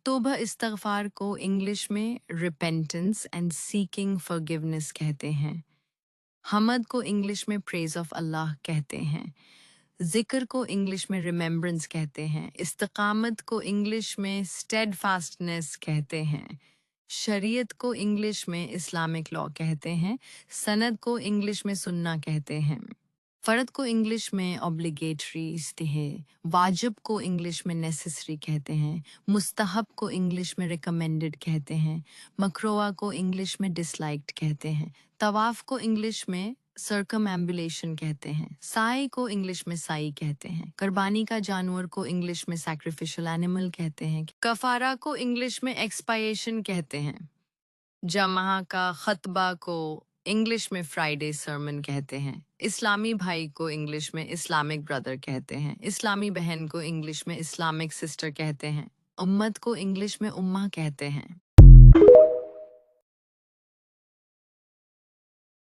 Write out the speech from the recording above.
तौबा इस्तगफार को इंग्लिश में रिपेंटेंस एंड सीकिंग फॉरगिवनेस कहते हैं। हमद को इंग्लिश में प्रेज ऑफ अल्लाह कहते हैं। ज़िक्र को इंग्लिश में रिमेम्बरेंस कहते हैं। इस्तिकामत को इंग्लिश में स्टेडफास्टनेस कहते हैं। शरीयत को इंग्लिश में इस्लामिक लॉ कहते हैं। सनद को इंग्लिश में सुन्ना कहते हैं। फ़र्द को इंग्लिश में ऑब्लिगेटरी इस्तिहे, वाजिब को इंग्लिश में नेसेसरी कहते हैं। मुस्तहब को इंग्लिश में रिकमेंडेड कहते हैं। मकरूह को इंग्लिश में डिसलाइक्ड कहते हैं। तवाफ को इंग्लिश में सर्कमएम्बुलेशन कहते हैं। साई को इंग्लिश में साई कहते हैं। कुर्बानी का जानवर को इंग्लिश में सैक्रिफिशियल एनिमल कहते हैं। कफारा को इंग्लिश में एक्सपायेशन कहते हैं। जमा का खतबा को इंग्लिश में फ्राइडे सरमन कहते हैं। इस्लामी भाई को इंग्लिश में इस्लामिक ब्रदर कहते हैं। इस्लामी बहन को इंग्लिश में इस्लामिक सिस्टर कहते हैं। उम्मत को इंग्लिश में उम्मा कहते हैं।